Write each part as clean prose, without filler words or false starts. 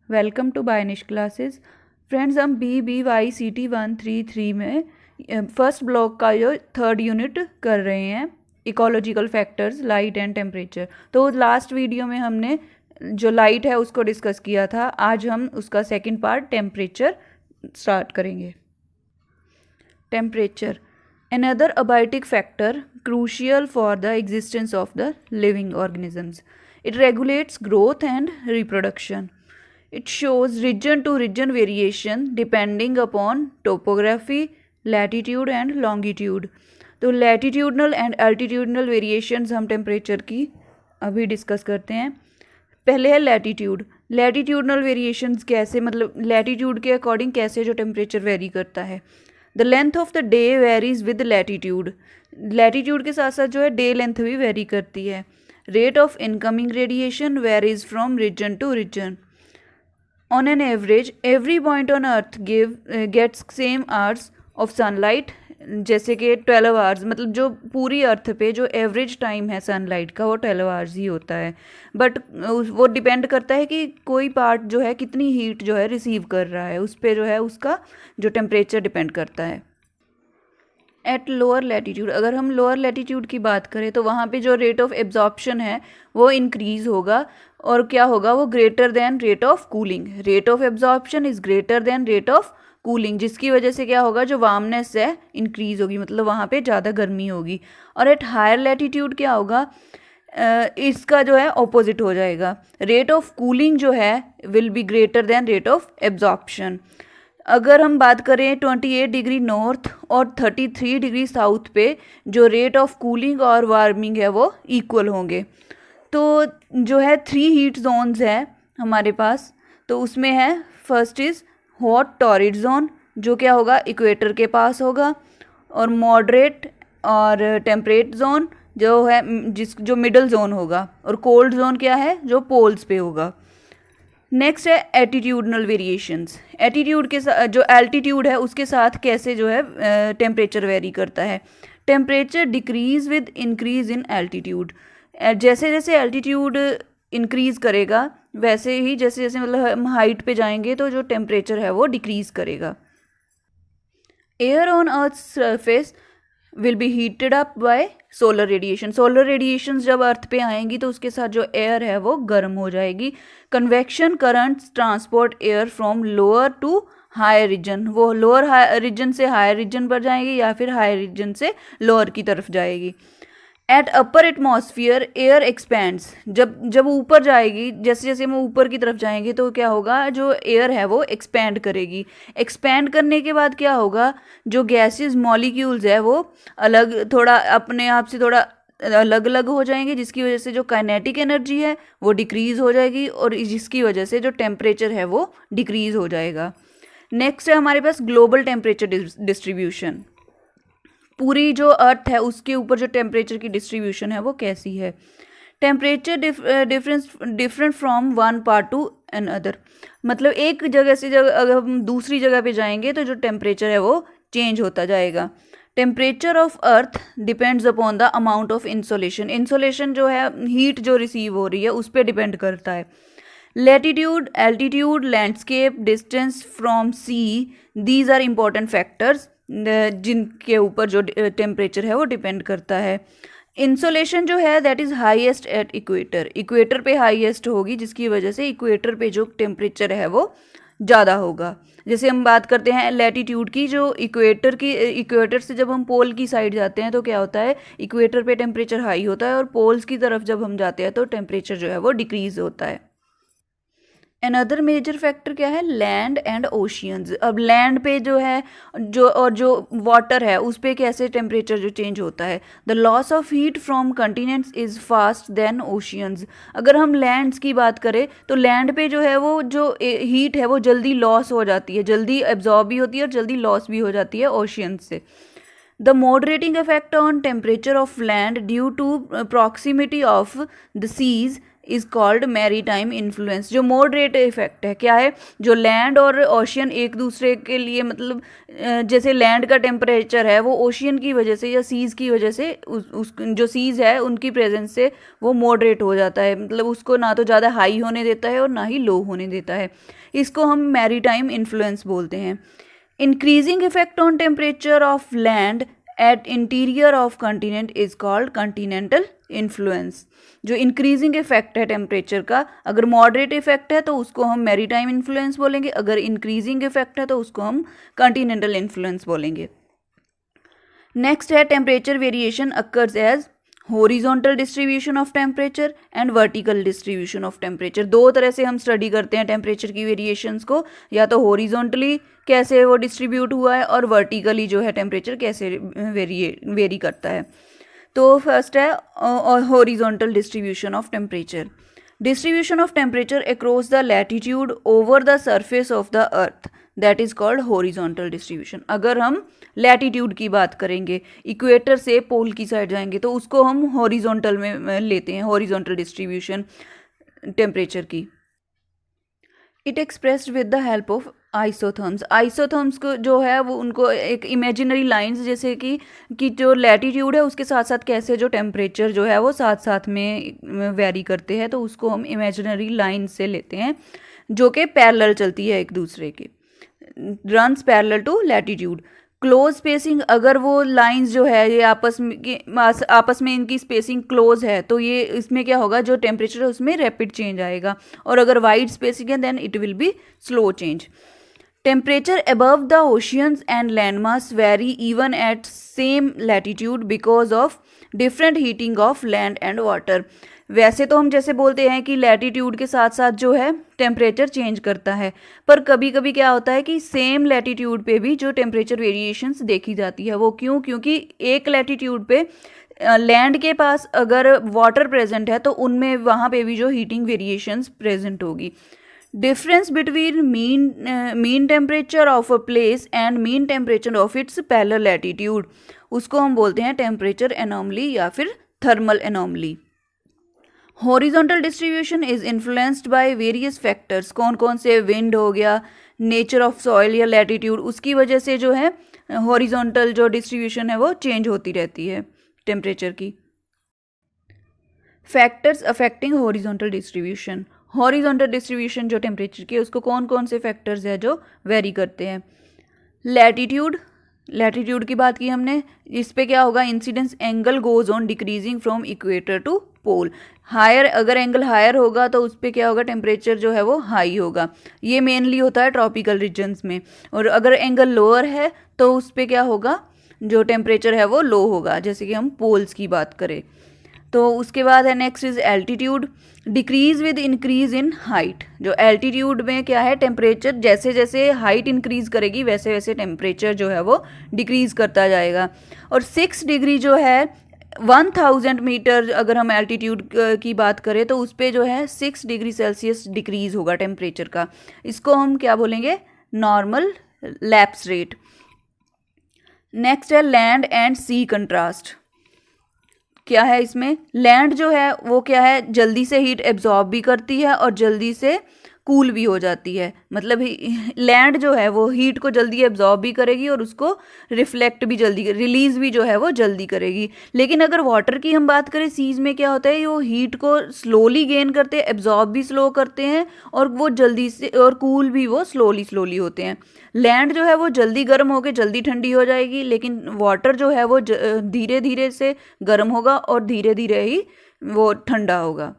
Welcome to बायनिश classes. Friends, हम BBYCT 133 में फर्स्ट ब्लॉक का जो थर्ड यूनिट कर रहे हैं, ecological factors, light and temperature. तो लास्ट वीडियो में हमने जो लाइट है उसको डिस्कस किया था। आज हम उसका सेकंड पार्ट टेम्परेचर स्टार्ट करेंगे। Temperature, another abiotic factor crucial for the existence of the living organisms. It regulates growth and reproduction. It shows region to region variation depending upon topography, latitude and longitude. तो latitudinal and अल्टीट्यूडनल variations हम temperature की अभी discuss करते हैं। पहले है latitude. Latitudinal variations कैसे, मतलब लैटिट्यूड के अकॉर्डिंग कैसे जो टेम्परेचर वेरी करता है। The length of the day varies with latitude. Latitude के साथ साथ जो है डे लेंथ भी वेरी करती है। Rate of incoming radiation varies from region to region. On an average every point on earth gets same hours of sunlight, जैसे कि 12 आवर्स, मतलब जो पूरी अर्थ पे जो एवरेज टाइम है सनलाइट का वो 12 आवर्स ही होता है। बट वो डिपेंड करता है कि कोई पार्ट जो है कितनी हीट जो है रिसीव कर रहा है, उस पर जो है उसका जो टेम्परेचर डिपेंड करता है। एट लोअर लैटिट्यूड, अगर हम लोअर लैटिट्यूड की बात करें तो वहाँ पे जो रेट ऑफ एब्जॉर्प्शन है वो इंक्रीज होगा और क्या होगा, वो greater than rate of cooling. Rate of absorption is greater than rate of cooling, जिसकी वजह से क्या होगा, जो वार्मनेस है इंक्रीज होगी, मतलब वहाँ पे ज़्यादा गर्मी होगी। और एट हायर लैटिट्यूड क्या होगा, इसका जो है ऑपोजिट हो जाएगा। रेट ऑफ कूलिंग जो है will be greater than rate of absorption. अगर हम बात करें 28 डिग्री नॉर्थ और 33 डिग्री साउथ पे जो रेट ऑफ कूलिंग और वार्मिंग है वो इक्वल होंगे। तो जो है 3 हीट जोन्स है हमारे पास, तो उसमें है first is hot torrid zone, जो क्या होगा इक्वेटर के पास होगा, और मॉडरेट और टेम्परेट जोन जो है जो मिडल जोन होगा, और कोल्ड जोन क्या है जो पोल्स पे होगा। नेक्स्ट है एटीट्यूडनल वेरिएशंस। एटीट्यूड के साथ जो एल्टीट्यूड है उसके साथ कैसे जो है टेम्परेचर वेरी करता है। Temperature decrease with increase in altitude. जैसे जैसे एल्टीट्यूड इंक्रीज करेगा वैसे ही जैसे जैसे मतलब हम हाइट पे जाएंगे तो जो टेम्परेचर है वो डिक्रीज करेगा। Air on earth surface will be heated up by solar radiation. Solar radiation जब अर्थ पे आएंगी तो उसके साथ जो एयर है वो गर्म हो जाएगी। Convection currents transport air from lower to higher region, वो लोअर रीजन से हायर रीजन पर जाएगी या फिर हायर रीजन से लोअर की तरफ जाएगी। At upper atmosphere air expands, जब ऊपर जाएगी, जैसे जैसे हम ऊपर की तरफ जाएंगे तो क्या होगा, जो एयर है वो एक्सपैंड करेगी। एक्सपैंड करने के बाद क्या होगा, जो गैसेस मॉलिक्यूल्स है वो अलग थोड़ा अपने आप से थोड़ा अलग अलग हो जाएंगे, जिसकी वजह से जो काइनेटिक एनर्जी है वो डिक्रीज हो जाएगी और जिसकी वजह से जो टेम्परेचर है वो डिक्रीज हो जाएगा। नेक्स्ट है हमारे पास ग्लोबल टेम्परेचर डिस्ट्रीब्यूशन। पूरी जो अर्थ है उसके ऊपर जो टेम्परेचर की डिस्ट्रीब्यूशन है वो कैसी है। Temperature different from one part two another, मतलब एक जगह से अगर हम दूसरी जगह पे जाएंगे तो जो टेम्परेचर है वो चेंज होता जाएगा। Temperature of earth depends upon the amount of insolation. Insolation जो है हीट जो रिसीव हो रही है उस पर डिपेंड करता है। Latitude, altitude, landscape, distance from sea, these are important factors जिनके ऊपर जो टेम्परेचर है वो डिपेंड करता है। इंसोलेशन जो है that is highest at equator, equator पे हाईएस्ट होगी, जिसकी वजह से इक्वेटर पे जो टेम्परेचर है वो ज़्यादा होगा। जैसे हम बात करते हैं लैटिट्यूड की, जो इक्वेटर से जब हम पोल की साइड जाते हैं तो क्या होता है, इक्वेटर पे टेम्परेचर हाई होता है और पोल्स की तरफ जब हम जाते हैं तो टेम्परेचर जो है वो डिक्रीज होता है। अनदर मेजर फैक्टर क्या है, लैंड एंड ओशियंस। अब लैंड पे जो है जो वाटर है उस पे कैसे टेम्परेचर जो चेंज होता है। The loss of heat from continents is fast than oceans. अगर हम लैंड्स की बात करें तो लैंड पे जो है वो जो हीट है वो जल्दी लॉस हो जाती है, जल्दी एब्जॉर्ब भी होती है और जल्दी लॉस भी हो जाती है ओशियंस से। The moderating effect on temperature of land due to proximity of the seas is called maritime influence. जो मॉडरेट इफेक्ट है क्या है, जो लैंड और ओशियन एक दूसरे के लिए मतलब जैसे लैंड का टेम्परेचर है वो ओशियन की वजह से या सीज़ की वजह से उस जो सीज़ है उनकी प्रेजेंस से वो मॉडरेट हो जाता है, मतलब उसको ना तो ज़्यादा हाई होने देता है और ना ही लो होने देता है। इसको हम मैरीटाइम इन्फ्लुएंस बोलते हैं। Increasing effect on temperature of land at interior of continent is called Continental influence. जो इंक्रीजिंग इफेक्ट है टेम्परेचर का, अगर मॉडरेट इफेक्ट है तो उसको हम मैरीटाइम इन्फ्लुएंस बोलेंगे, अगर इंक्रीजिंग इफेक्ट है तो उसको हम कंटिनेंटल इन्फ्लुएंस बोलेंगे। नेक्स्ट है temperature variation occurs as horizontal distribution of temperature and vertical distribution of temperature. दो तरह से हम स्टडी करते हैं टेम्परेचर की वेरिएशंस को, या तो हॉरिजॉन्टली कैसे वो डिस्ट्रीब्यूट हुआ है और वर्टिकली जो है टेम्परेचर कैसे वेरी करता है। तो फर्स्ट है horizontal distribution of temperature. Distribution of temperature across the latitude over the surface of the earth, that is called horizontal distribution. अगर हम लैटिट्यूड की बात करेंगे, इक्वेटर से पोल की साइड जाएंगे तो उसको हम हॉरिजॉन्टल में लेते हैं, हॉरिजॉन्टल डिस्ट्रीब्यूशन टेम्परेचर की। It expressed with the help of isotherms. Isotherms को जो है वो उनको एक इमेजिनरी लाइंस, जैसे कि जो लैटिट्यूड है उसके साथ साथ कैसे जो टेम्परेचर जो है वो साथ साथ में वेरी करते हैं, तो उसको हम इमेजिनरी लाइन से लेते हैं जो कि पैरेलल चलती है एक दूसरे के, runs parallel to latitude. Close spacing, अगर वो लाइंस जो है ये आपस में इनकी स्पेसिंग क्लोज है तो ये इसमें क्या होगा, जो टेम्परेचर है उसमें रैपिड चेंज आएगा, और अगर वाइड स्पेसिंग है then it will be slow change. Temperature above the oceans and land mass vary even at same latitude because of different heating of land and water. वैसे तो हम जैसे बोलते हैं कि लैटिट्यूड के साथ साथ जो है टेम्परेचर चेंज करता है, पर कभी कभी क्या होता है कि सेम लैटिट्यूड पे भी जो टेम्परेचर वेरिएशंस देखी जाती है। वो क्यों? क्योंकि एक लैटिट्यूड पे लैंड के पास अगर वाटर प्रेजेंट है तो उनमें वहाँ पे भी जो हीटिंग वेरिएशंस प्रेजेंट होगी। Difference between mean temperature of a place and mean temperature of its parallel latitude, उसको हम बोलते हैं टेम्परेचर एनोमली या फिर thermal anomaly. Horizontal distribution is influenced by various factors. कौन कौन से? विंड हो गया, नेचर ऑफ सॉइल या लैटिट्यूड, उसकी वजह से जो है हॉरिजॉन्टल जो डिस्ट्रीब्यूशन है वो चेंज होती रहती है टेम्परेचर की। Factors affecting horizontal distribution. Horizontal distribution जो टेम्परेचर की है उसको कौन कौन से फैक्टर्स है जो वेरी करते हैं? लैटिट्यूड, लैटिट्यूड की बात की हमने, इस पे क्या होगा, incidence angle goes on decreasing from equator to pole. Higher, अगर एंगल हायर होगा तो उस पर क्या होगा, टेम्परेचर जो है वो हाई होगा। ये मेनली होता है ट्रॉपिकल रीजन्स में। और अगर एंगल लोअर है तो उस पर क्या होगा, जो टेम्परेचर है वो लो होगा, जैसे कि हम पोल्स की बात करें। तो उसके बाद है next is altitude. Decrease with increase in height. जो एल्टीट्यूड में क्या है, टेम्परेचर जैसे जैसे हाइट इंक्रीज करेगी वैसे वैसे टेम्परेचर जो है वो डिक्रीज करता जाएगा। और 6 डिग्री जो है 1000 मीटर अगर हम एल्टीट्यूड की बात करें तो उस पर जो है 6 डिग्री सेल्सियस डिक्रीज होगा टेम्परेचर का। इसको हम क्या बोलेंगे, नॉर्मल लैप्स रेट। नेक्स्ट है लैंड एंड सी कंट्रास्ट। क्या है इसमें, लैंड जो है वो क्या है, जल्दी से हीट एब्जॉर्ब भी करती है और जल्दी से कूल भी हो जाती है। मतलब लैंड जो है वो हीट को जल्दी एब्जॉर्ब भी करेगी और उसको रिफ्लेक्ट भी जल्दी, रिलीज भी जो है वो जल्दी करेगी। लेकिन अगर वाटर की हम बात करें, सीज में क्या होता है, वो हीट को स्लोली गेन करते हैं, एब्जॉर्ब भी स्लो करते हैं और वो जल्दी से, और कूल भी वो स्लोली होते हैं। लैंड जो है वो जल्दी गर्म होकर जल्दी ठंडी हो जाएगी, लेकिन वाटर जो है वो धीरे धीरे से गर्म होगा और धीरे धीरे ही वो ठंडा होगा।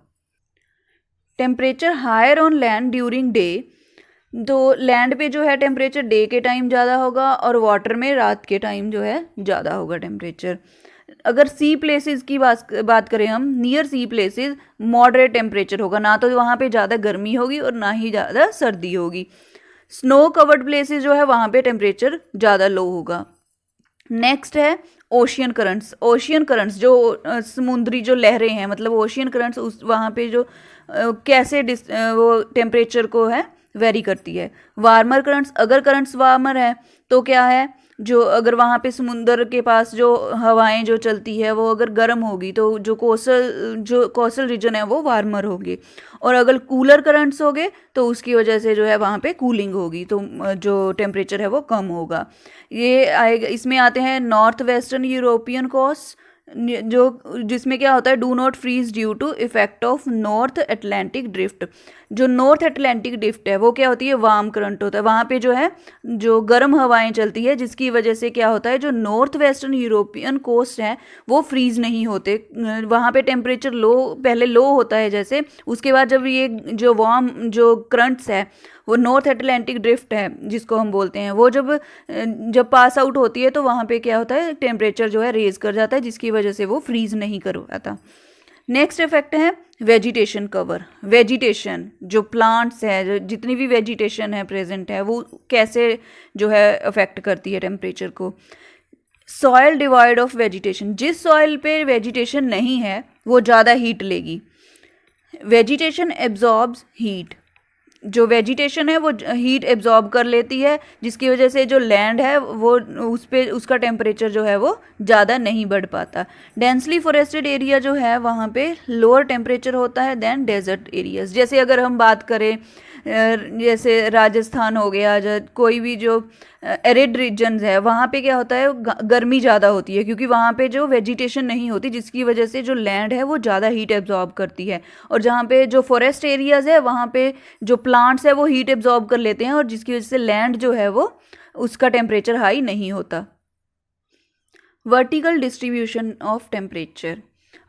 Temperature higher on land during day. तो लैंड पे जो है टेम्परेचर डे के टाइम ज़्यादा होगा और वाटर में रात के टाइम जो है ज़्यादा होगा टेम्परेचर। अगर सी प्लेसेस की बात करें हम, नियर सी प्लेसेस मॉडरेट टेम्परेचर होगा, ना तो वहाँ पे ज़्यादा गर्मी होगी और ना ही ज़्यादा सर्दी होगी। स्नो कवर्ड प्लेसेस जो है वहाँ पे टेम्परेचर ज़्यादा लो होगा। नेक्स्ट है ओशियन करंट्स। ओशियन करंट्स जो समुद्री जो लहरें हैं, मतलब ओशियन करंट्स उस वहाँ पे जो कैसे वो टेम्परेचर को है वेरी करती है। वार्मर करंट्स, अगर करंट्स वार्मर है तो क्या है, जो अगर वहाँ पे समुंदर के पास जो हवाएं जो चलती है वो अगर गर्म होगी तो जो कोस्टल रीजन है वो वार्मर होगी, और अगर कूलर करंट्स हो गए तो उसकी वजह से जो है वहाँ पे कूलिंग होगी, तो जो टेम्परेचर है वो कम होगा। ये आएगा, इसमें आते हैं नॉर्थ वेस्टर्न यूरोपियन कोस्ट, जो जिसमें क्या होता है, do not freeze due to effect of north Atlantic drift. जो नॉर्थ अटलांटिक ड्रिफ्ट है वो क्या होती है, वार्म करंट होता है, वहाँ पे जो है जो गर्म हवाएं चलती है, जिसकी वजह से क्या होता है जो नॉर्थ वेस्टर्न यूरोपियन कोस्ट है वो फ्रीज नहीं होते, वहाँ पे टेम्परेचर पहले लो होता है जैसे, उसके बाद जब ये जो वार्म जो करंट्स है वो नॉर्थ अटलांटिक ड्रिफ्ट है जिसको हम बोलते हैं, वो जब पास आउट होती है तो वहाँ पे क्या होता है टेम्परेचर जो है रेज कर जाता है, जिसकी वजह से वो फ्रीज नहीं कर पाता। नेक्स्ट इफेक्ट है वेजिटेशन कवर। वेजिटेशन जो प्लांट्स है, जो जितनी भी वेजिटेशन है प्रेजेंट है, वो कैसे जो है अफेक्ट करती है टेम्परेचर को। सॉयल डिवाइड ऑफ वेजिटेशन, जिस सॉयल पे वेजिटेशन नहीं है वो ज़्यादा हीट लेगी। वेजिटेशन एब्जॉर्ब्स हीट, जो वेजिटेशन है वो हीट एब्जॉर्ब कर लेती है, जिसकी वजह से जो लैंड है वो उस पे उसका टेम्परेचर जो है वो ज़्यादा नहीं बढ़ पाता। डेंसली फॉरेस्टेड एरिया जो है वहाँ पे लोअर टेम्परेचर होता है देन डेजर्ट एरियाज। जैसे अगर हम बात करें जैसे राजस्थान हो गया, कोई भी जो एरिड रीजन्स है वहाँ पे क्या होता है गर्मी ज़्यादा होती है, क्योंकि वहाँ पे जो वेजिटेशन नहीं होती, जिसकी वजह से जो लैंड है वो ज़्यादा हीट एब्जॉर्ब करती है। और जहाँ पे जो फॉरेस्ट एरियाज़ है वहाँ पे जो प्लांट्स है वो हीट एब्जॉर्ब कर लेते हैं, और जिसकी वजह से लैंड जो है वो उसका टेम्परेचर हाई नहीं होता। Vertical distribution of temperature,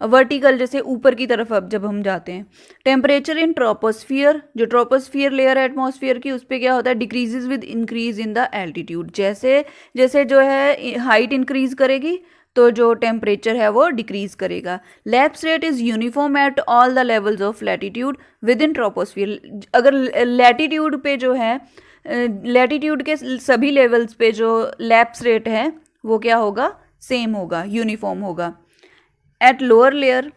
vertical जैसे ऊपर की तरफ अब जब हम जाते हैं, टेम्परेचर इन ट्रोपोस्फियर, जो ट्रोपोस्फियर लेयर है एटमॉस्फेयर की, उस पर क्या होता है decreases with increase in the altitude. जैसे जैसे जो है हाइट इंक्रीज करेगी तो जो टेम्परेचर है वो डिक्रीज करेगा। Lapse rate is uniform at all the levels of latitude with in troposphere. अगर लैटिट्यूड पे जो है लैटिट्यूड के सभी लेवल्स पे जो लैप्स रेट है वो क्या होगा, सेम होगा, यूनिफॉर्म होगा। एट लोअर लेयर,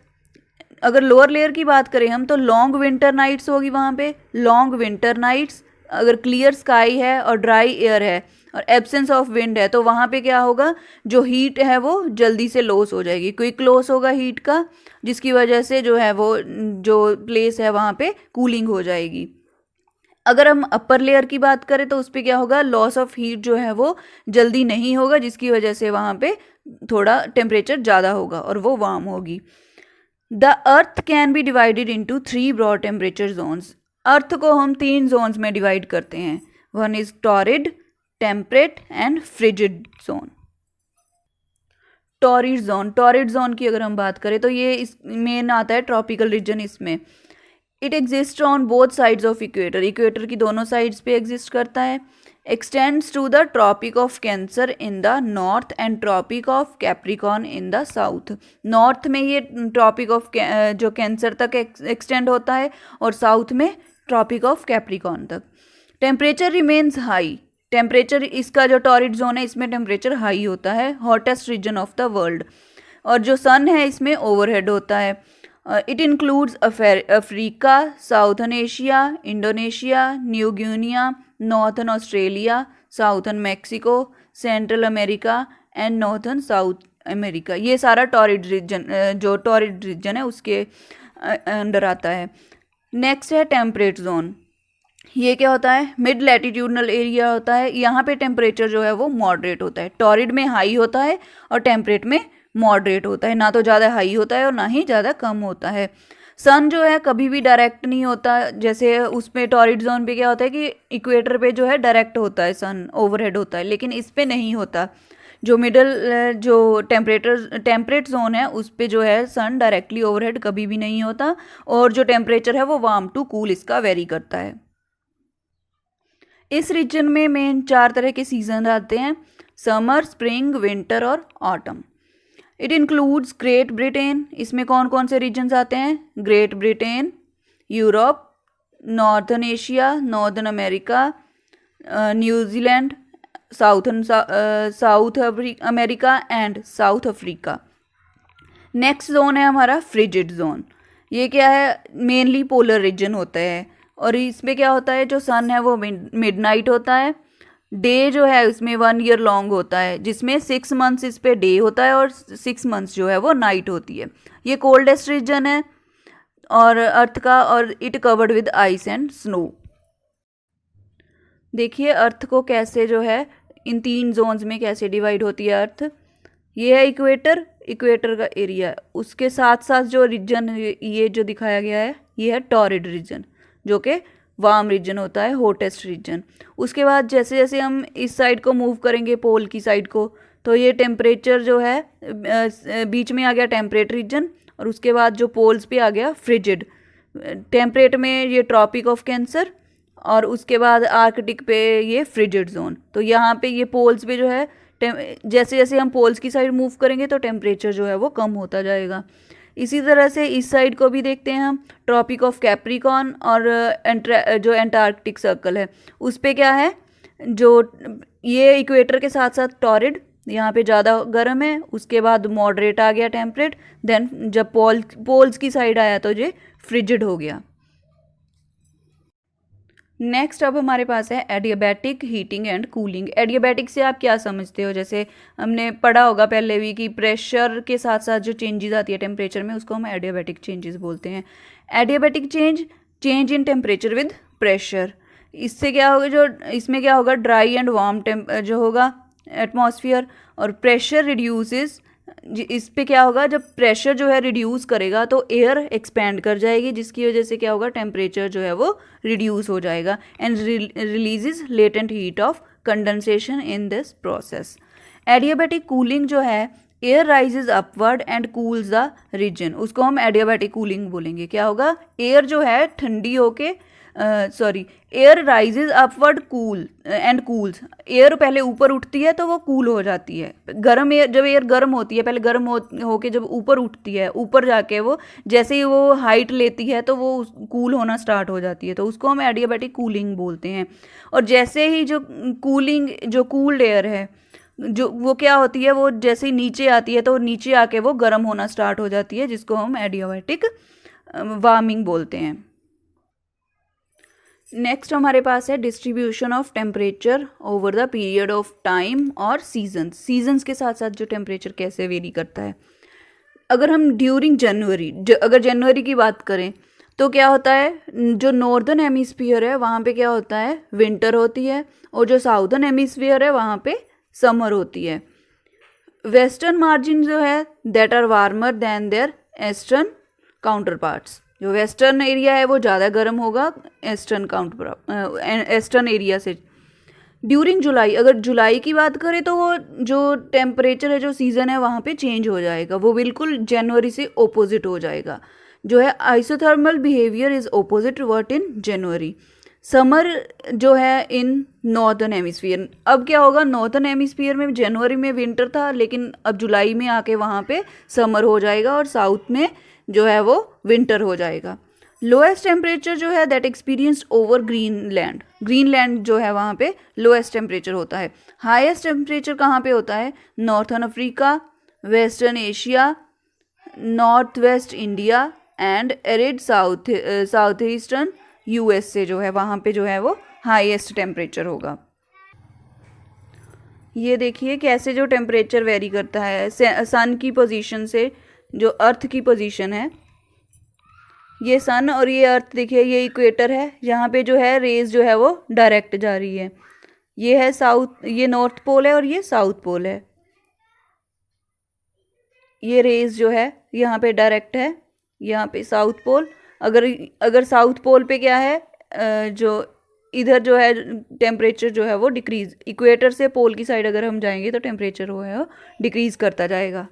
अगर लोअर लेयर की बात करें हम तो लॉन्ग विंटर नाइट्स होगी वहाँ पे, लॉन्ग विंटर नाइट्स। अगर क्लियर स्काई है और ड्राई एयर है और एब्सेंस ऑफ विंड है तो वहाँ पे क्या होगा, जो हीट है वो जल्दी से लॉस हो जाएगी, क्विक लॉस होगा हीट का, जिसकी वजह से जो है वो जो प्लेस है वहाँ पे कूलिंग हो जाएगी। अगर हम अपर लेयर की बात करें तो उस पर क्या होगा, लॉस ऑफ हीट जो है वो जल्दी नहीं होगा, जिसकी वजह से वहाँ पे थोड़ा टेम्परेचर ज़्यादा होगा और वो वार्म होगी। The earth can be divided into 3 broad temperature zones. Earth को हम 3 जोन्स में डिवाइड करते हैं, one is torrid, temperate and frigid zone. Torrid zone की अगर हम बात करें तो ये इस मेन आता है ट्रॉपिकल रीजन। इसमें it exist on both sides of equator, equator की दोनों साइड्स पे एग्जिस्ट करता है। Extends to the Tropic of Cancer in the north and Tropic of Capricorn in the south. North में ये ट्रॉपिक ऑफ जो cancer तक एक्सटेंड होता है और साउथ में ट्रॉपिक ऑफ कैप्रिकॉर्न तक। टेम्परेचर रिमेन्स हाई, टेम्परेचर इसका जो टॉरिड जोन है इसमें टेम्परेचर हाई होता है, hottest region of the world. और जो सन है इसमें ओवरहेड होता है। It includes Africa, southern Asia, Indonesia, New Guinea, northern Australia, southern Mexico, Central America and northern South America. ये सारा टॉरिड रीजन, जो टॉरिड रीजन है उसके अंडर आता है। नेक्स्ट है टेम्परेट जोन। ये क्या होता है, मिड लैटिट्यूडनल एरिया होता है, यहाँ पे टेम्परेचर जो है वो मॉडरेट होता है। टॉरिड में हाई होता है और टेम्परेट में मॉडरेट होता है, ना तो ज़्यादा हाई होता है और ना ही ज़्यादा कम होता है। सन जो है कभी भी डायरेक्ट नहीं होता, जैसे उसमें टॉरिड जोन पे क्या होता है कि इक्वेटर पे जो है डायरेक्ट होता है सन, ओवरहेड होता है, लेकिन इस पे नहीं होता। जो मिडल जो टेम्परेट जोन है उस पे जो है सन डायरेक्टली ओवरहेड कभी भी नहीं होता, और जो टेम्परेचर है वो वार्म टू कूल इसका वेरी करता है। इस रीजन में मेन 4 तरह के सीजन आते हैं, समर, स्प्रिंग, विंटर और autumn. It includes great Britain, इसमें कौन कौन से रीजन्स आते हैं, great Britain, Europe, northern Asia, northern America, New Zealand, south America and south Africa. Next zone है हमारा फ्रिजिड जोन। ये क्या है, मेनली पोलर रीजन होता है, और इसमें क्या होता है जो सन है वो मिडनाइट होता है, डे जो है उसमें 1 ईयर लॉन्ग होता है, जिसमें 6 मंथ्स इस पे डे होता है और 6 मंथ्स जो है वो नाइट होती है। ये कोल्डेस्ट रीजन है और अर्थ का, और it covered with ice and snow. देखिए अर्थ को कैसे जो है इन 3 जोन्स में कैसे डिवाइड होती है अर्थ। ये है इक्वेटर, इक्वेटर का एरिया, उसके साथ साथ जो रीजन ये जो दिखाया गया है ये है टॉरिड रीजन, जो कि वार्म रीजन होता है, हॉटेस्ट रीजन। उसके बाद जैसे जैसे हम इस साइड को मूव करेंगे पोल की साइड को, तो ये टेम्परेचर जो है बीच में आ गया टेम्परेट रीजन, और उसके बाद जो पोल्स पे आ गया फ्रिजिड। टेम्परेट में ये ट्रॉपिक ऑफ कैंसर, और उसके बाद आर्कटिक पे ये फ्रिजिड जोन। तो यहाँ पे ये पोल्स पे जो है जैसे जैसे हम पोल्स की साइड मूव करेंगे तो टेम्परेचर जो है वो कम होता जाएगा। इसी तरह से इस साइड को भी देखते हैं हम, ट्रॉपिक ऑफ कैप्रिकॉर्न और जो एंटार्कटिक सर्कल है उस पे क्या है, जो ये इक्वेटर के साथ साथ टॉरिड, यहाँ पे ज़्यादा गर्म है, उसके बाद मॉडरेट आ गया टेम्परेट, देन जब पोल्स की साइड आया तो ये फ्रिजिड हो गया। नेक्स्ट अब हमारे पास है adiabatic heating and cooling. Adiabatic से आप क्या समझते हो, जैसे हमने पढ़ा होगा पहले भी कि प्रेशर के साथ साथ जो चेंजेस आती है टेम्परेचर में उसको हम एडियाबैटिक चेंजेस बोलते हैं। Adiabatic change in temperature with pressure. इससे क्या होगा, जो इसमें क्या होगा, ड्राई एंड वार्म जो होगा एटमॉस्फियर, और प्रेशर रिड्यूसेस। इस पे क्या होगा, जब प्रेशर जो है रिड्यूस करेगा तो एयर एक्सपैंड कर जाएगी, जिसकी वजह से क्या होगा, टेम्परेचर जो है वो रिड्यूस हो जाएगा and releases latent heat of condensation in this process. Adiabatic cooling जो है, air rises upward and cools the region, उसको हम एडियाबैटिक कूलिंग बोलेंगे। क्या होगा, एयर जो है ठंडी होके air rises upward cool and cools. Air पहले ऊपर उठती है तो वो कूल हो जाती है। गर्म एयर, जब एयर गर्म होती है, पहले गर्म होके जब ऊपर उठती है, ऊपर जाके वो जैसे ही वो हाइट लेती है तो वो कूल होना स्टार्ट हो जाती है, तो उसको हम एडियाबैटिक कूलिंग बोलते हैं। और जैसे ही जो कूल्ड एयर है, जो वो क्या होती है, वो जैसे ही नीचे आती है तो नीचे आके वो गर्म होना स्टार्ट हो जाती है, जिसको हम एडियाबैटिक वार्मिंग बोलते हैं। नेक्स्ट हमारे पास है distribution of temperature over the period of time और सीजन्स के साथ साथ जो टेम्परेचर कैसे वेरी करता है। अगर हम ड्यूरिंग जनवरी, अगर जनवरी की बात करें तो क्या होता है, जो नॉर्दर्न हेमिस्फीयर है वहाँ पे क्या होता है, विंटर होती है, और जो साउदर्न हेमिस्फीयर है वहाँ पे समर होती है। वेस्टर्न मार्जिन जो है that are warmer than their eastern counterparts. जो वेस्टर्न एरिया है वो ज़्यादा गर्म होगा ईस्टर्न एरिया से। ड्यूरिंग जुलाई, अगर जुलाई की बात करें तो वो जो टेम्परेचर है, जो सीज़न है वहाँ पे चेंज हो जाएगा, वो बिल्कुल जनवरी से ओपोजिट हो जाएगा। जो है आइसोथर्मल बिहेवियर इज ओपोजिट वर्ट इन जनवरी। समर जो है इन नॉर्दर्न हेमिस्फीयर। अब क्या होगा, नॉर्दर्न हेमिस्फीयर में जनवरी में विंटर था, लेकिन अब जुलाई में आके वहाँ पे समर हो जाएगा, और साउथ में जो है वो विंटर हो जाएगा। लोएस्ट टेम्परेचर जो है दैट एक्सपीरियंस्ड ओवर ग्रीनलैंड जो है वहाँ पे लोएस्ट टेम्परेचर होता है। हाईएस्ट टेम्परेचर कहाँ पे होता है, northern Africa, western Asia, north west India and arid south eastern USA जो है वहाँ पे जो है वो हाईएस्ट टेम्परेचर होगा। ये देखिए कैसे जो टेम्परेचर वेरी करता है सन की पोजीशन से। जो अर्थ की पोजीशन है, ये सन और ये अर्थ, देखिए ये इक्वेटर है, यहाँ पे जो है रेज जो है वो डायरेक्ट जा रही है। ये है साउथ, ये नॉर्थ पोल है और ये साउथ पोल है। ये रेज जो है यहाँ पे डायरेक्ट है, यहाँ पे साउथ पोल। अगर साउथ पोल पे क्या है, जो इधर जो है टेम्परेचर जो है वो डिक्रीज, इक्वेटर से पोल की साइड अगर हम जाएंगे तो टेम्परेचर वो है डिक्रीज करता जाएगा।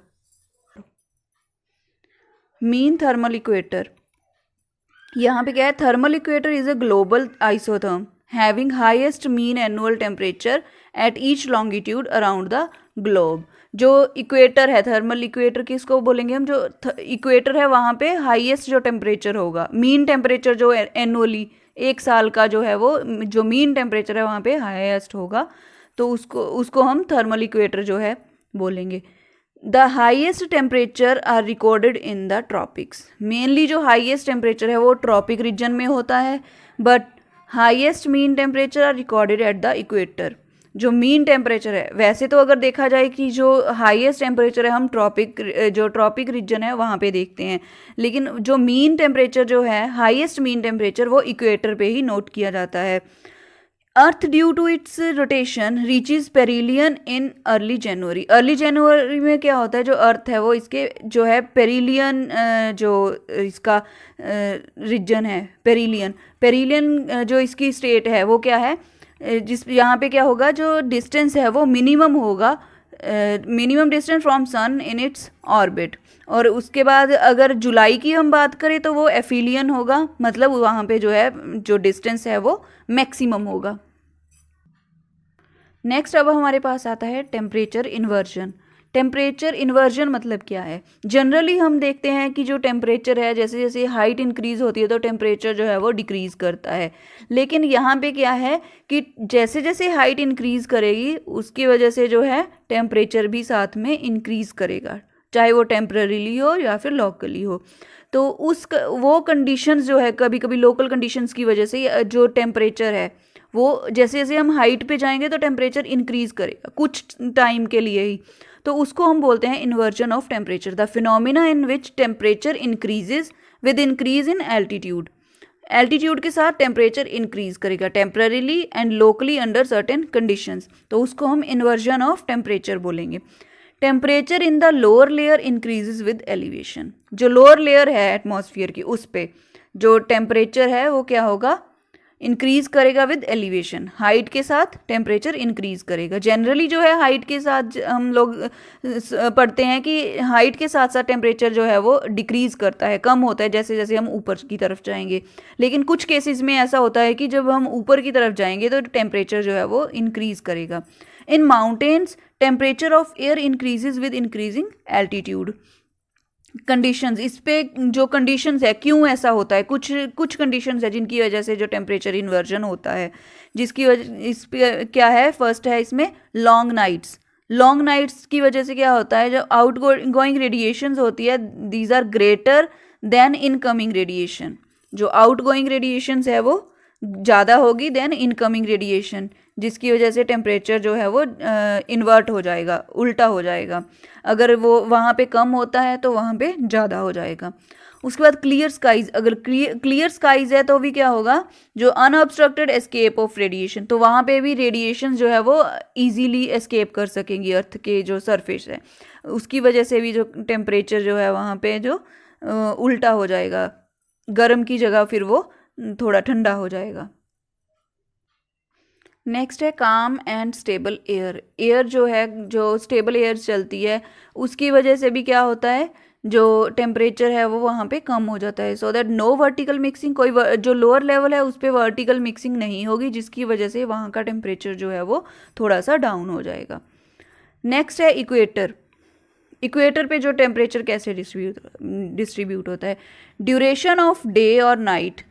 मीन थर्मल इक्वेटर, यहाँ पे क्या है, thermal equator is a global isotherm having highest mean annual temperature at each longitude around the globe. जो इक्वेटर है, थर्मल इक्वेटर किसको बोलेंगे हम, जो इक्वेटर है वहाँ पे हाईएस्ट जो टेम्परेचर होगा, मीन टेम्परेचर जो एनुअली एक साल का जो है वो जो मीन टेम्परेचर है वहाँ पे हाईएस्ट होगा, तो उसको हम थर्मल इक्वेटर जो है बोलेंगे। The highest temperature are recorded in the tropics. Mainly जो हाइएस्ट टेम्परेचर है वो ट्रॉपिक रीजन में होता है, but highest mean temperature are recorded at the equator. जो मीन टेम्परेचर है, वैसे तो अगर देखा जाए कि जो हाईएस्ट टेम्परेचर है हम ट्रॉपिक रीजन है वहाँ पे देखते हैं, लेकिन जो मीन टेम्परेचर जो है, हाईएस्ट मीन टेम्परेचर, वो इक्वेटर पे ही नोट किया जाता है। Earth due to its rotation reaches perihelion in early January. Early जनवरी में क्या होता है, जो अर्थ है वो इसके जो है पेरिलियन, जो इसका रीजन है पेरिलियन जो इसकी स्टेट है वो क्या है, जिस यहाँ पे क्या होगा, जो डिस्टेंस है वो मिनिमम होगा, minimum distance from sun in its orbit. और उसके बाद अगर जुलाई की हम बात करें तो वो एफिलियन होगा, मतलब वहाँ पे जो है जो डिस्टेंस है वो मैक्सिमम होगा। नेक्स्ट अब हमारे पास आता है टेम्परेचर इन्वर्जन। टेम्परेचर इन्वर्जन मतलब क्या है? जनरली हम देखते हैं कि जो टेम्परेचर है, जैसे जैसे हाइट इंक्रीज होती है तो टेम्परेचर जो है वो डिक्रीज करता है, लेकिन यहाँ पे क्या है कि जैसे जैसे हाइट इंक्रीज करेगी उसकी वजह से जो है टेम्परेचर भी साथ में इंक्रीज करेगा, चाहे वो टेम्पररीली हो या फिर लोकली हो। तो वो कंडीशंस जो है, कभी कभी लोकल कंडीशंस की वजह से जो टेम्परेचर है वो जैसे जैसे हम हाइट पे जाएंगे तो टेम्परेचर इंक्रीज करेगा कुछ टाइम के लिए ही, तो उसको हम बोलते हैं inversion of temperature, the phenomena in which temperature increases with increase in altitude. Altitude के साथ टेम्परेचर इंक्रीज करेगा temporarily and locally under certain conditions, तो उसको हम इन्वर्जन ऑफ टेम्परेचर बोलेंगे। Temperature in the lower layer increases with elevation. जो lower layer है atmosphere की, उस पे जो टेम्परेचर है वो क्या होगा, इंक्रीज करेगा विद एलिवेशन। हाइट के साथ टेम्परेचर इंक्रीज करेगा। जनरली जो है हाइट के साथ हम लोग पढ़ते हैं कि हाइट के साथ साथ टेम्परेचर जो है वो डिक्रीज करता है, कम होता है जैसे जैसे हम ऊपर की तरफ जाएंगे, लेकिन कुछ केसेस में ऐसा होता है कि जब हम ऊपर की तरफ जाएंगे तो टेम्परेचर जो है वो इंक्रीज करेगा। In mountains temperature of air increases with increasing altitude. Conditions, इस पे जो कंडीशंस है क्यों ऐसा होता है, कुछ कंडीशंस है जिनकी वजह से जो टेम्परेचर इन्वर्जन होता है, जिसकी वजह इस पे क्या है, फर्स्ट है इसमें लॉन्ग नाइट्स। लॉन्ग नाइट्स की वजह से क्या होता है, जो आउट गोइंग रेडिएशंस होती है these are greater than incoming radiation. जो आउट गोइंग रेडिएशंस है वो ज़्यादा होगी देन इनकमिंग रेडिएशन, जिसकी वजह से टेम्परेचर जो है वो इन्वर्ट हो जाएगा, उल्टा हो जाएगा। अगर वो वहाँ पे कम होता है तो वहाँ पे ज़्यादा हो जाएगा। उसके बाद क्लियर स्काइज, अगर क्लियर स्काइज है तो भी क्या होगा, जो अनऑब्स्ट्रक्टेड एस्केप ऑफ रेडिएशन, तो वहाँ पे भी रेडिएशन जो है वो इजीली एस्केप कर सकेंगी अर्थ के जो सरफेस है, उसकी वजह से भी जो टेम्परेचर जो है वहाँ पे जो उल्टा हो जाएगा, गर्म की जगह फिर वो थोड़ा ठंडा हो जाएगा। नेक्स्ट है काम एंड स्टेबल एयर। एयर जो है, जो स्टेबल एयर चलती है उसकी वजह से भी क्या होता है, जो टेम्परेचर है वो वहाँ पे कम हो जाता है, so that no vertical mixing, कोई जो लोअर लेवल है उस पर वर्टिकल मिक्सिंग नहीं होगी, जिसकी वजह से वहाँ का टेम्परेचर जो है वो थोड़ा सा डाउन हो जाएगा। नेक्स्ट है इक्वेटर। इक्वेटर पे जो टेम्परेचर कैसे डिस्ट्रीब्यूट होता है, ड्यूरेशन ऑफ डे और नाइट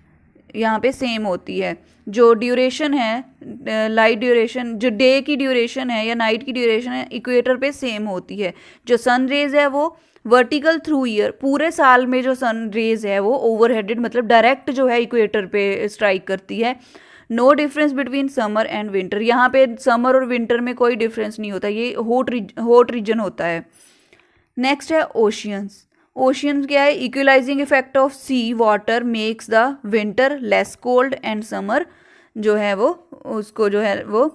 यहाँ पे सेम होती है। जो ड्यूरेशन है, लाइट ड्यूरेशन, जो डे की ड्यूरेशन है या नाइट की ड्यूरेशन है, इक्वेटर पे सेम होती है। जो सन रेज है वो वर्टिकल थ्रू ईयर, पूरे साल में जो सन रेज है वो ओवरहेडेड, मतलब डायरेक्ट जो है इक्वेटर पे स्ट्राइक करती है। No difference between summer and winter, यहाँ पे समर और विंटर में कोई डिफरेंस नहीं होता, ये हॉट रीजन होता है। नेक्स्ट है ओशियंस। ओशियंस क्या है, equalising effect of sea water makes the winter less cold and summer जो है वो उसको जो है वो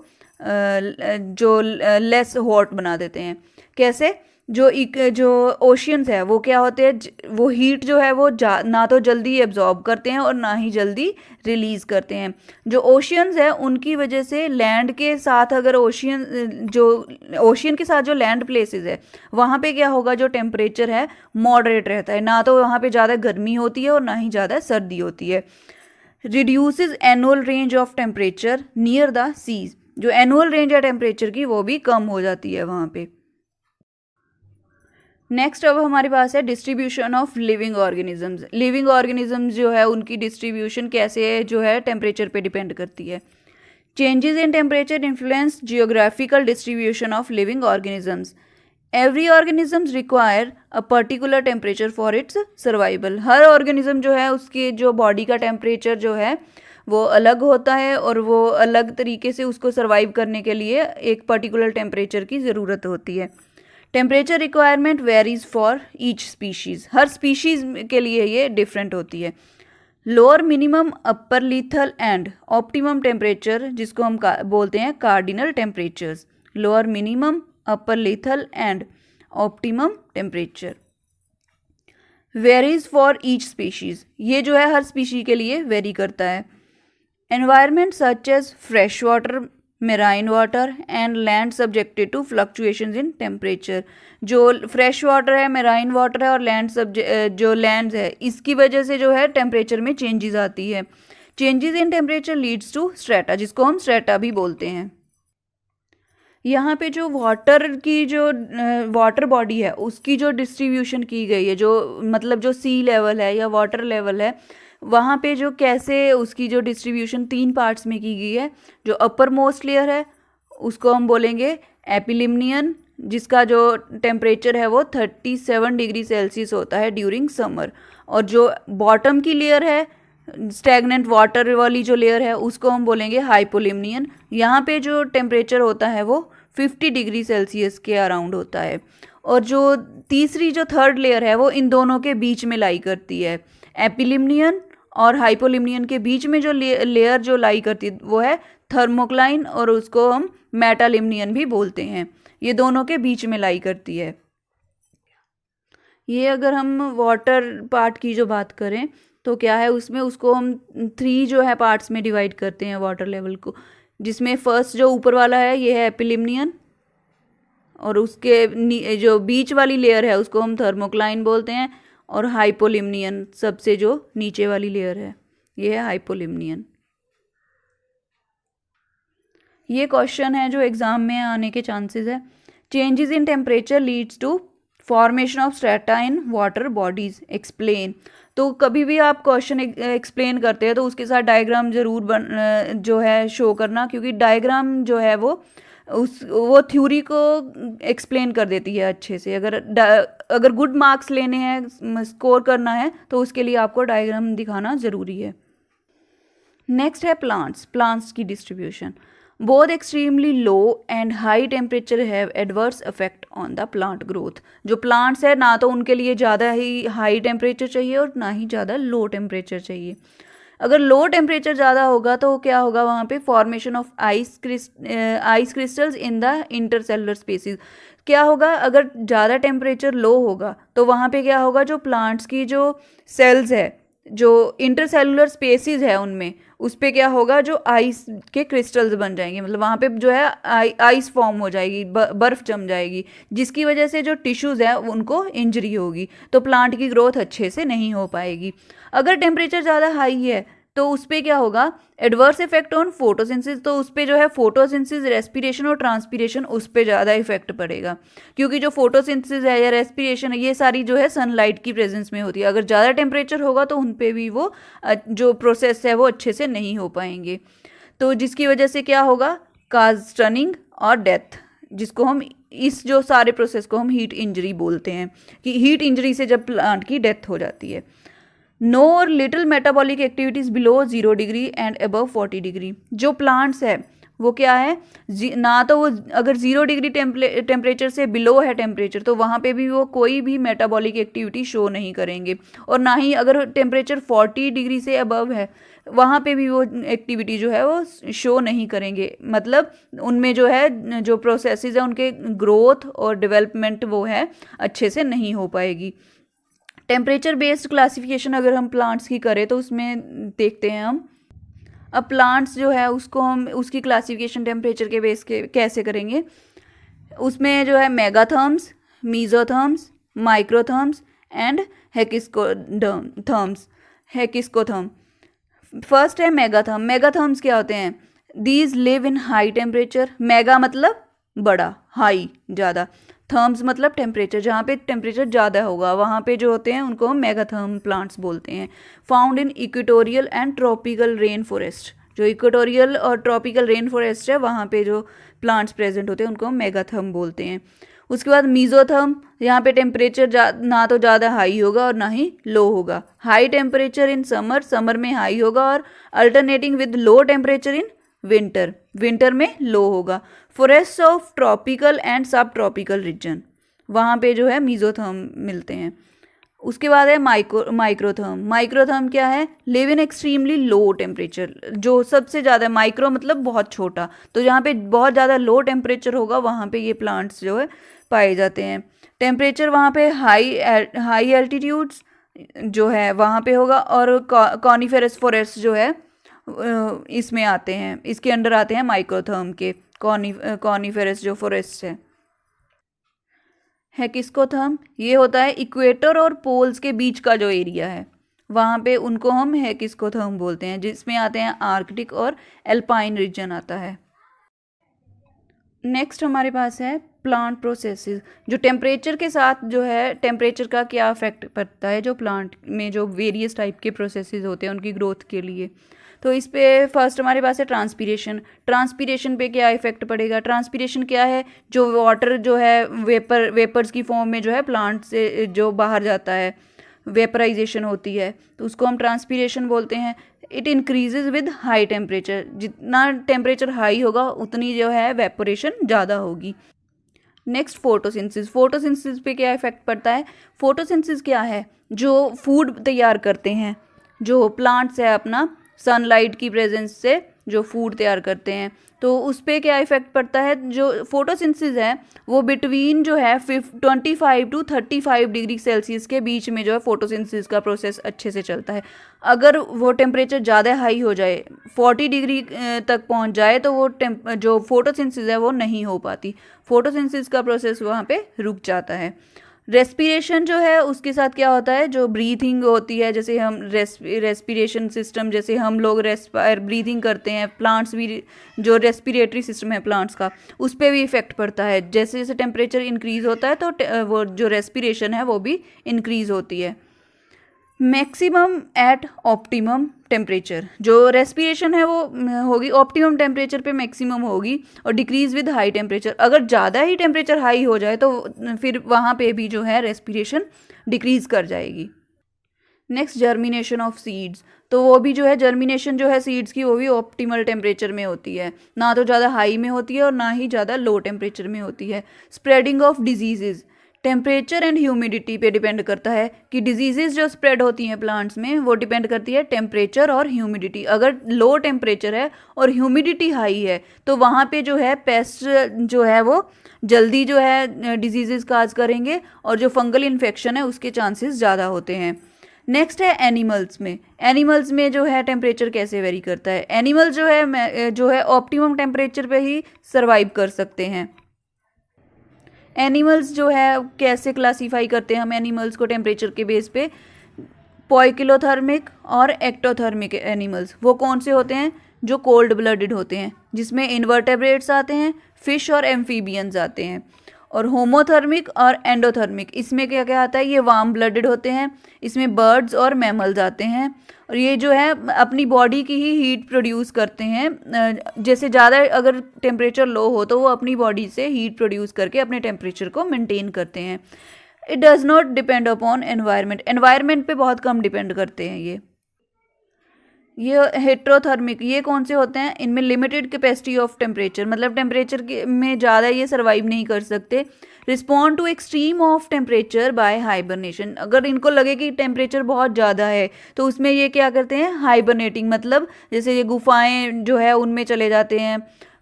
जो लेस हॉट बना देते हैं। कैसे, जो ओशियंस है वो क्या होते हैं, वो हीट जो है वो ना तो जल्दी एब्जॉर्ब करते हैं और ना ही जल्दी रिलीज करते हैं। जो ओशियंस है उनकी वजह से लैंड के साथ, अगर ओशियन के साथ जो लैंड प्लेसेस है वहाँ पे क्या होगा, जो टेम्परेचर है मॉडरेट रहता है, ना तो वहाँ पे ज़्यादा गर्मी होती है और ना ही ज़्यादा सर्दी होती है। Reduces annual range of temperature near the seas, जो एनुअल रेंज है टेम्परेचर की वो भी कम हो जाती है वहाँ पे। नेक्स्ट अब हमारे पास है distribution of living organisms. Living organisms जो है उनकी डिस्ट्रीब्यूशन कैसे जो है टेम्परेचर पे डिपेंड करती है। Changes in temperature influence geographical distribution of living organisms. Every organism require a particular temperature for its survival. Her organism जो है उसके जो बॉडी का टेम्परेचर जो है वो अलग होता है और वो अलग तरीके से उसको सर्वाइव करने के लिए एक पर्टिकुलर टेम्परेचर की ज़रूरत होती है। Temperature requirement varies for each species, her species के लिए ये डिफरेंट होती है। Lower minimum upper lethal and optimum temperature, जिसको हम बोलते हैं cardinal temperatures, lower minimum upper lethal and optimum temperature varies for each species, ये जो है हर स्पीशी के लिए वेरी करता है। Environment such as fresh water, marine water and land subjected to fluctuations in temperature, जो फ्रेश वाटर है, marine water है और लैंड जो लैंड है, इसकी वजह से जो है टेम्परेचर में चेंजेस आती है। Changes in temperature leads to strata, जिसको हम स्ट्रेटा भी बोलते हैं। यहाँ पे जो वाटर की जो वाटर बॉडी है उसकी जो डिस्ट्रीब्यूशन की गई है, जो मतलब जो सी लेवल है या वाटर लेवल है, वहाँ पे जो कैसे उसकी जो डिस्ट्रीब्यूशन 3 पार्ट्स में की गई है। जो अपर मोस्ट लेयर है उसको हम बोलेंगे एपिलिमनियन, जिसका जो टेम्परेचर है वो 37 डिग्री सेल्सियस होता है ड्यूरिंग समर। और जो बॉटम की लेयर है, स्टैगनेंट वाटर वाली जो लेयर है, उसको हम बोलेंगे हाइपोलिमनियन। यहाँ पे जो टेम्परेचर होता है वो 50 डिग्री सेल्सियस के अराउंड होता है। और जो तीसरी जो थर्ड लेयर है वो इन दोनों के बीच में लाई करती है। एपिलिमनियन और हाइपोलिमनियन के बीच में जो लेयर जो लाई करती है वो है थर्मोक्लाइन, और उसको हम मेटालिमनियन भी बोलते हैं। ये दोनों के बीच में लाई करती है। ये अगर हम वाटर पार्ट की जो बात करें तो क्या है, उसमें उसको हम 3 जो है पार्ट्स में डिवाइड करते हैं वाटर लेवल को, जिसमें फर्स्ट जो ऊपर वाला है ये है एपिलिमनियन, और उसके जो बीच वाली लेयर है उसको हम थर्मोक्लाइन बोलते हैं, और हाइपोलिमनियन सबसे जो नीचे वाली लेयर है ये है हाइपोलिमनियन। ये क्वेश्चन है जो एग्जाम में आने के चांसेस है। Changes in temperature leads to formation of strata in water bodies, explain. तो कभी भी आप क्वेश्चन एक्सप्लेन करते हैं तो उसके साथ डायग्राम जरूर जो है शो करना, क्योंकि डायग्राम जो है वो थ्योरी को एक्सप्लेन कर देती है अच्छे से। अगर गुड मार्क्स लेने हैं, स्कोर करना है, तो उसके लिए आपको डायग्राम दिखाना ज़रूरी है। नेक्स्ट है प्लांट्स की distribution. Both extremely low and high temperature have adverse effect on the plant growth. जो प्लांट्स है ना तो उनके लिए ज़्यादा ही हाई टेम्परेचर चाहिए और ना ही ज़्यादा लो टेम्परेचर चाहिए। अगर लो टेम्परेचर ज़्यादा होगा तो क्या होगा, वहाँ पे formation of ice crystals in the intercellular spaces. क्या होगा, अगर ज़्यादा टेम्परेचर लो होगा तो वहाँ पे क्या होगा, जो प्लांट्स की जो सेल्स है, जो इंटरसेलुलर स्पेसिस है उनमें, उस पे क्या होगा, जो आइस के क्रिस्टल्स बन जाएंगे, मतलब वहाँ पे जो है आइस फॉर्म हो जाएगी, बर्फ़ जम जाएगी, जिसकी वजह से जो टिश्यूज़ हैं उनको इंजरी होगी, तो प्लांट की ग्रोथ अच्छे से नहीं हो पाएगी। अगर टेम्परेचर ज़्यादा हाई है तो उस पर क्या होगा, एडवर्स इफेक्ट ऑन फोटोसिंथेसिस। तो उस पर जो है फोटोसिंथेसिस, रेस्पिरेशन और ट्रांसपिरेशन, उस पर ज़्यादा इफेक्ट पड़ेगा, क्योंकि जो फोटोसिंथेसिस है या रेस्पिरेशन है ये सारी जो है सनलाइट की प्रेजेंस में होती है। अगर ज़्यादा टेम्परेचर होगा तो उन पर भी वो जो प्रोसेस है वो अच्छे से नहीं हो पाएंगे, तो जिसकी वजह से क्या होगा, काज स्टनिंग और डेथ, जिसको हम इस जो सारे प्रोसेस को हम हीट इंजरी बोलते हैं, कि हीट इंजरी से जब प्लांट की डेथ हो जाती है। नो और little metabolic activities below 0 degree and above 40 degree. जो प्लांट्स है वो क्या है, ना तो वो अगर 0 डिग्री टेम्परेचर से बिलो है टेम्परेचर तो वहाँ पे भी वो कोई भी मेटाबॉलिक एक्टिविटी शो नहीं करेंगे, और ना ही अगर टेम्परेचर 40 डिग्री से अबव है वहाँ पे भी वो एक्टिविटी जो है वो शो नहीं करेंगे। मतलब उनमें जो है जो प्रोसेसेस है उनके ग्रोथ और डेवलपमेंट वो है अच्छे से नहीं हो पाएगी। टेम्परेचर बेस्ड क्लासिफिकेशन अगर हम प्लांट्स की करें तो उसमें देखते हैं हम, अब प्लांट्स जो है उसको हम उसकी क्लासिफिकेशन टेम्परेचर के बेस के कैसे करेंगे। उसमें जो है मेगाथर्म्स, मीजोथर्म्स, माइक्रोथर्म्स एंड हेकिस्कोथर्म। फर्स्ट है मेगाथर्म। मेगाथर्म्स क्या होते हैं, these live in high temperature. Mega मतलब बड़ा, हाई ज़्यादा, थर्म्स मतलब टेम्परेचर, जहाँ पे टेम्परेचर ज़्यादा होगा वहाँ पे जो होते हैं उनको हम मेगाथर्म प्लांट्स बोलते हैं। Found in equatorial and tropical rain forest. जो इक्वेटोरियल और ट्रॉपिकल रेन फॉरेस्ट है वहाँ पे जो प्लांट्स प्रेजेंट होते हैं उनको हम मेगाथर्म बोलते हैं। उसके बाद मीजोथर्म, यहाँ पे टेम्परेचर ना तो ज़्यादा हाई होगा और ना ही लो होगा। High temperature in summer, summer में हाई होगा, और alternating with low temperature in winter, winter में लो होगा। फॉरेस्ट ऑफ ट्रॉपिकल एंड सब ट्रॉपिकल रीजन, वहाँ पे जो है मीजोथर्म मिलते हैं। उसके बाद है माइक्रोथर्म। माइक्रोथर्म क्या है? Live in extremely low temperature, जो सबसे ज़्यादा, माइक्रो मतलब बहुत छोटा, तो जहाँ पे बहुत ज़्यादा लो टेम्परेचर होगा वहाँ पे ये प्लांट्स जो है पाए जाते हैं। टेम्परेचर वहाँ पे हाई एल्टीट्यूड्स जो है वहाँ पे होगा, और कॉनिफेरस फॉरेस्ट जो है इसमें आते हैं, इसके अंडर आते हैं माइक्रोथर्म के, कॉनिफेरस जो फॉरेस्ट है किस्कोथर्म, ये होता है इक्वेटर और पोल्स के बीच का जो एरिया है, वहाँ पे उनको हम किस्कोथर्म बोलते हैं, जिसमें आते हैं आर्कटिक और एल्पाइन रीजन आता है। नेक्स्ट हमारे पास है प्लांट प्रोसेसेस, जो टेम्परेचर के साथ जो है, टेम्परेचर का क्या इफेक्ट पड़ता है जो प्लांट में जो वेरियस टाइप के प्रोसेसेस होते हैं उनकी ग्रोथ के लिए। तो इस पे फर्स्ट हमारे पास है ट्रांसपीरेशन। ट्रांसपीरेशन पे क्या इफेक्ट पड़ेगा? ट्रांसपीरेशन क्या है? जो वाटर जो है वेपर्स की फॉर्म में जो है प्लांट से जो बाहर जाता है, वेपराइजेशन होती है, तो उसको हम ट्रांसपीरेशन बोलते हैं। It increases with high temperature, जितना टेम्परेचर हाई होगा उतनी जो है वेपोरेशन ज़्यादा होगी। Next photosynthesis. फोटोसिंथेसिस पे क्या इफेक्ट पड़ता है? फोटोसिंथेसिस क्या है? जो फूड तैयार करते हैं, जो प्लांट्स है अपना सनलाइट की प्रेजेंस से जो फूड तैयार करते हैं, तो उस पर क्या इफेक्ट पड़ता है? जो फोटोसिंथेसिस है वो बिटवीन जो है 25 to 35 डिग्री सेल्सियस के बीच में जो है फोटोसिंथेसिस का प्रोसेस अच्छे से चलता है। अगर वो टेम्परेचर ज़्यादा हाई हो जाए, 40 डिग्री तक पहुंच जाए, तो वो जो फोटोसिंथेसिस है वो नहीं हो पाती, फोटोसिंथेसिस का प्रोसेस वहाँ पे रुक जाता है। रेस्पिरेशन जो है उसके साथ क्या होता है? जो ब्रीथिंग होती है, जैसे हम रेस्पिरेशन सिस्टम, जैसे हम लोग ब्रीथिंग करते हैं, प्लांट्स भी जो रेस्पिरेटरी सिस्टम है प्लांट्स का, उस पर भी इफेक्ट पड़ता है। जैसे जैसे टेम्परेचर इंक्रीज होता है तो वो जो रेस्पिरेशन है वो भी इंक्रीज होती है। मैक्सिमम एट ऑप्टिमम टेम्परेचर, जो रेस्पिरेशन है वो होगी ऑप्टिमम टेम्परेचर पे मैक्सिमम होगी, और डिक्रीज विद हाई टेम्परेचर, अगर ज़्यादा ही टेम्परेचर हाई हो जाए तो फिर वहाँ पे भी जो है रेस्पिरेशन डिक्रीज कर जाएगी। नेक्स्ट जर्मिनेशन ऑफ सीड्स, तो वो भी जो है जर्मिनेशन जो है सीड्स की वो भी ऑप्टिमल टेम्परेचर में होती है, ना तो ज़्यादा हाई में होती है और ना ही ज़्यादा लो टेम्परेचर में होती है। Spreading of diseases, temperature and humidity पे डिपेंड करता है कि डिजीजेज जो स्प्रेड होती हैं प्लांट्स में वो डिपेंड करती है टेम्परेचर और ह्यूमिडिटी। अगर लो टेम्परेचर है और ह्यूमिडिटी हाई है तो वहाँ पे जो है पेस्ट जो है वो जल्दी जो है डिजीजेज काज करेंगे, और जो फंगल इन्फेक्शन है उसके चांसेस ज़्यादा होते हैं। नेक्स्ट है एनिमल्स में। एनिमल्स में जो है टेम्परेचर कैसे वेरी करता है? एनिमल जो है ऑप्टिमम टेम्परेचर पे ही सर्वाइव कर सकते हैं। एनिमल्स जो है कैसे क्लासीफाई करते हैं हम एनिमल्स को टेम्परेचर के बेस पे? पॉइकिलोथर्मिक और एक्टोथर्मिक एनिमल्स, वो कौन से होते हैं? जो कोल्ड ब्लडेड होते हैं, जिसमें इन्वर्टेब्रेट्स आते हैं, फिश और एम्फीबियंस आते हैं। और होमोथर्मिक और एंडोथर्मिक, इसमें क्या क्या आता है? ये वार्म ब्लडेड होते हैं, इसमें बर्ड्स और मैमल्स आते हैं, और ये जो है अपनी बॉडी की ही हीट प्रोड्यूस करते हैं। जैसे ज़्यादा अगर टेम्परेचर लो हो तो वो अपनी बॉडी से हीट प्रोड्यूस करके अपने टेम्परेचर को मेंटेन करते हैं। It does not depend upon environment, environment पे बहुत कम डिपेंड करते हैं ये हेट्रोथर्मिक, ये कौन से होते हैं? इनमें लिमिटेड कैपेसिटी ऑफ टेम्परेचर, मतलब टेम्परेचर में ज़्यादा ये सर्वाइव नहीं कर सकते। Respond to extreme of temperature by hibernation, अगर इनको लगे कि टेम्परेचर बहुत ज़्यादा है तो उसमें ये क्या करते हैं? हाइबरनेटिंग, मतलब जैसे ये गुफाएं जो है उनमें चले जाते हैं,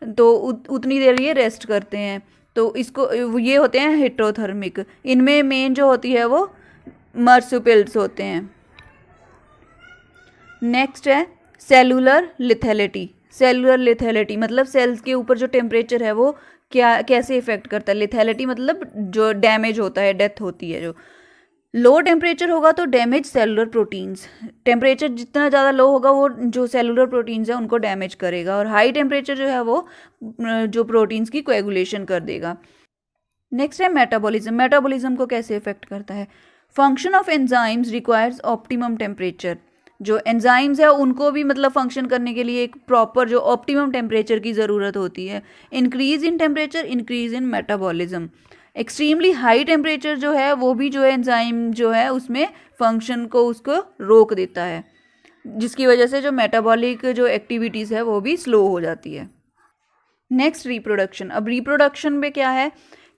तो उतनी देर ये रेस्ट करते हैं, तो इसको ये होते हैं हेट्रोथर्मिक। इनमें मेन जो होती है वो मर्सुपिल्स होते हैं। नेक्स्ट है सेलुलर लिथैलिटी। सेलुलर लिथैलिटी मतलब सेल्स के ऊपर जो टेम्परेचर है वो क्या कैसे इफेक्ट करता है? लिथैलिटी मतलब जो डैमेज होता है, डेथ होती है। जो लो टेम्परेचर होगा तो डैमेज सेलुलर प्रोटीन्स, टेम्परेचर जितना ज़्यादा लो होगा वो जो सेलुलर प्रोटीन्स है उनको डैमेज करेगा, और हाई टेम्परेचर जो है वो जो प्रोटीन्स की कोएगुलेशन कर देगा। नेक्स्ट है मेटाबॉलिज्म। मेटाबॉलिज्म को कैसे इफेक्ट करता है? Function of enzymes requires optimum temperature, जो एंजाइम्स है उनको भी मतलब फंक्शन करने के लिए एक प्रॉपर जो ऑप्टिमम टेम्परेचर की ज़रूरत होती है। Increase in temperature increase in metabolism, extremely high temperature जो है वो भी जो है एंजाइम जो है उसमें फंक्शन को उसको रोक देता है, जिसकी वजह से जो मेटाबॉलिक जो एक्टिविटीज़ है वो भी स्लो हो जाती है। Next reproduction. अब रिप्रोडक्शन में क्या है,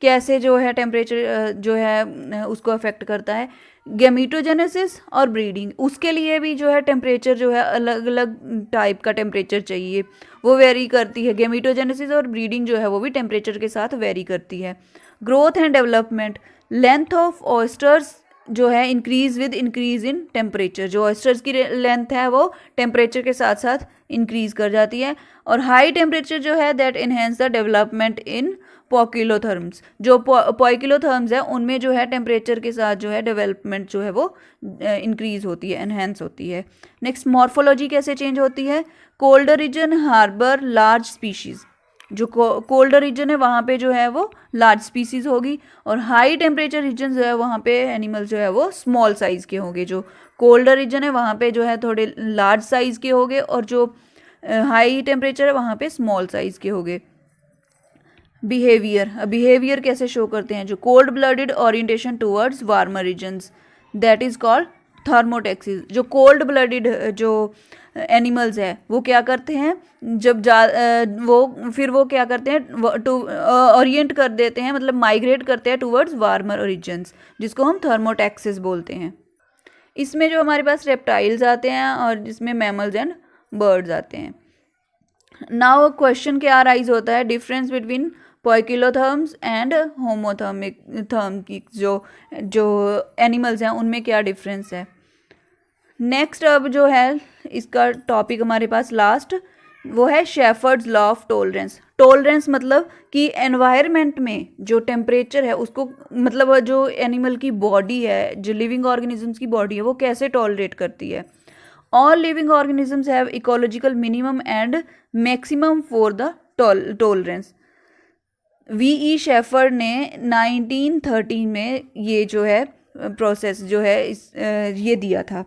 कैसे जो है टेम्परेचर जो है उसको अफेक्ट करता है। गैमीटोजेनेसिस और ब्रीडिंग, उसके लिए भी जो है टेम्परेचर जो है अलग अलग टाइप का टेम्परेचर चाहिए, वो वेरी करती है। गैमीटोजेनेसिस और ब्रीडिंग जो है वो भी टेम्परेचर के साथ वेरी करती है। Growth and development, length of oysters जो है increase with increase in temperature, जो ऑयस्टर्स की लेंथ है वो टेम्परेचर के साथ साथ इंक्रीज कर जाती है। और हाई टेम्परेचर जो है that enhance the development in poikilotherms, जो पॉकिलोथर्म्स है उनमें जो है टेम्परेचर के साथ जो है डेवलपमेंट जो है वो इंक्रीज होती है, एनहेंस होती है। नेक्स्ट, मॉर्फोलॉजी कैसे चेंज होती है। Colder region harbour large species, जो कोल्डर रीजन है वहाँ पे जो है वो लार्ज स्पीसीज होगी, और हाई टेम्परेचर रीजन जो है वहाँ पे एनिमल जो है वो स्मॉल साइज के होंगे। जो कोल्डर रीजन है वहाँ पे जो है थोड़े लार्ज साइज के होंगे, और जो हाई टेम्परेचर है वहाँ पे स्मॉल साइज के होंगे। बिहेवियर कैसे शो करते हैं, जो cold blooded orientation towards warmer regions, that is called thermotaxis. जो कोल्ड ब्लडेड जो एनिमल्स है वो क्या करते हैं, जब वो क्या करते हैं टू ओरिएंट कर देते हैं, मतलब माइग्रेट करते हैं टूवर्ड्स वार्मर रीजन्स, जिसको हम थर्मोटैक्सिस बोलते हैं। इसमें जो हमारे पास रेप्टाइल्स आते हैं और जिसमें मैमल्स एंड बर्ड्स आते हैं। नाउ क्वेश्चन क्या राइज होता है, difference between poikilotherms and homeothermic therm की जो एनिमल्स हैं उनमें क्या डिफरेंस है। नेक्स्ट अब जो है इसका टॉपिक हमारे पास लास्ट वो है shepherd's law of tolerance. Tolerance मतलब कि एनवायरनमेंट में जो टेम्परेचर है उसको, मतलब जो एनिमल की बॉडी है, जो लिविंग ऑर्गेनिजम्स की बॉडी है वो कैसे टॉलरेट करती है। All living organisms have ecological minimum and maximum for the tolerance. V.E. Shepherd ने 1913 में ये जो है प्रोसेस जो है ये दिया था।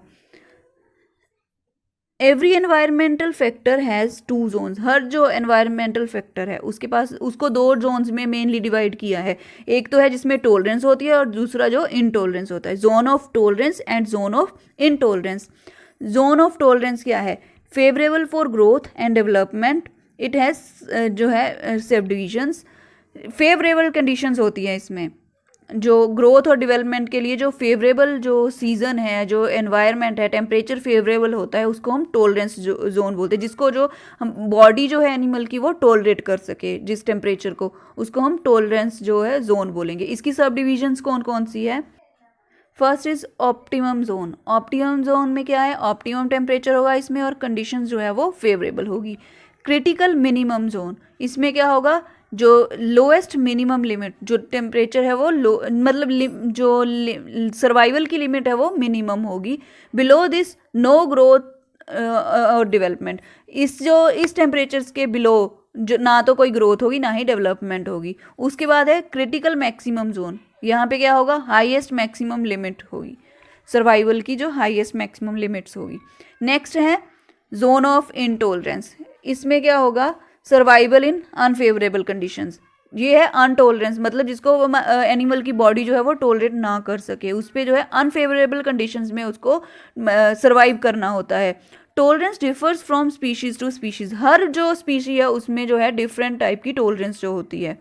Every environmental factor has 2 zones. हर जो एनवायरमेंटल फैक्टर है उसके पास, उसको 2 जोन्स में मेनली डिवाइड किया है। एक तो है जिसमें टॉलरेंस होती है और दूसरा जो इनटॉलरेंस होता है, zone of tolerance and zone of intolerance. Zone of tolerance क्या है, favourable for growth and development, it has जो है सब डिविजन्स। फेवरेबल कंडीशंस होती हैं इसमें, जो ग्रोथ और डेवलपमेंट के लिए जो फेवरेबल जो सीज़न है, जो एनवायरनमेंट है, टेम्परेचर फेवरेबल होता है, उसको हम टॉलरेंस जोन बोलते हैं। जिसको जो हम बॉडी जो है एनिमल की वो टॉलरेट कर सके जिस टेम्परेचर को, उसको हम टॉलरेंस जो है जोन बोलेंगे। इसकी सब डिविजन्स कौन कौन सी है। First is optimum zone. Optimum zone में क्या है, ऑप्टिमम टेम्परेचर होगा इसमें और कंडीशंस जो है वो फेवरेबल होगी। क्रिटिकल मिनिमम जोन, इसमें क्या होगा, जो लोएस्ट मिनिमम लिमिट, जो टेम्परेचर है वो लो, मतलब जो सर्वाइवल की लिमिट है वो मिनिमम होगी। बिलो दिस नो ग्रोथ और डेवलपमेंट, इस टेम्परेचर्स के बिलो जो ना तो कोई ग्रोथ होगी ना ही डेवलपमेंट होगी। उसके बाद है क्रिटिकल मैक्सिमम जोन, यहाँ पे क्या होगा, हाईएस्ट मैक्सिमम लिमिट होगी, सर्वाइवल की जो हाईएस्ट मैक्सिमम लिमिट्स होगी। नेक्स्ट है जोन ऑफ इनटॉलरेंस, इसमें क्या होगा, सर्वाइवल इन अनफेवरेबल कंडीशंस। ये है अनटॉलरेंस, मतलब जिसको एनिमल की बॉडी जो है वो टॉलरेट ना कर सके, उस पर जो है अनफेवरेबल कंडीशंस में उसको सर्वाइव करना होता है। Tolerance differs from species to species, हर जो स्पीशी है उसमें जो है डिफरेंट टाइप की टॉलरेंस जो होती है।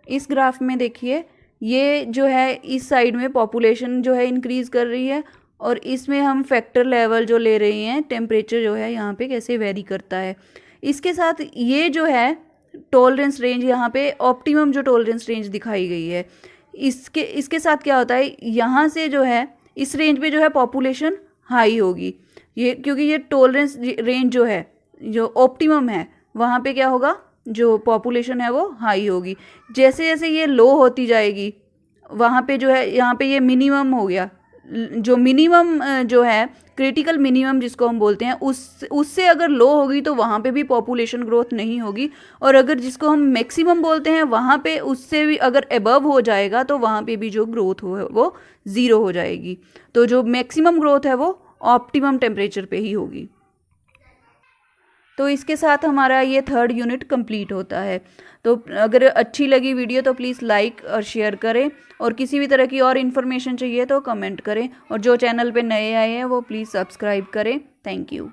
इस ग्राफ में देखिए, ये जो है इस साइड में पॉपुलेशन जो है इंक्रीज कर रही है और इसमें हम फैक्टर लेवल जो ले रहे हैं, टेम्परेचर जो है यहाँ पे कैसे वेरी करता है। इसके साथ ये जो है टॉलरेंस रेंज, यहाँ पे ऑप्टिमम जो टॉलरेंस रेंज दिखाई गई है, इसके साथ क्या होता है, यहाँ से जो है इस रेंज पे जो है पॉपुलेशन हाई होगी, ये क्योंकि ये टॉलरेंस रेंज जो है जो ऑप्टिमम है वहाँ पे क्या होगा, जो पॉपुलेशन है वो हाई होगी। जैसे जैसे ये लो होती जाएगी वहाँ पे जो है, यहाँ पे ये मिनिमम हो गया, जो मिनिमम जो है क्रिटिकल मिनिमम जिसको हम बोलते हैं, उससे अगर लो होगी तो वहाँ पे भी पॉपुलेशन ग्रोथ नहीं होगी, और अगर जिसको हम मैक्सिमम बोलते हैं वहाँ पे उससे भी अगर एबव हो जाएगा तो वहाँ पे भी जो ग्रोथ हो वो ज़ीरो हो जाएगी। तो जो मैक्सिमम ग्रोथ है वो ऑप्टिमम टेम्परेचर पे ही होगी। तो इसके साथ हमारा ये 3rd यूनिट कंप्लीट होता है। तो अगर अच्छी लगी वीडियो तो प्लीज़ लाइक और शेयर करें, और किसी भी तरह की और इन्फॉर्मेशन चाहिए तो कमेंट करें, और जो चैनल पे नए आए हैं वो प्लीज़ सब्सक्राइब करें। Thank you.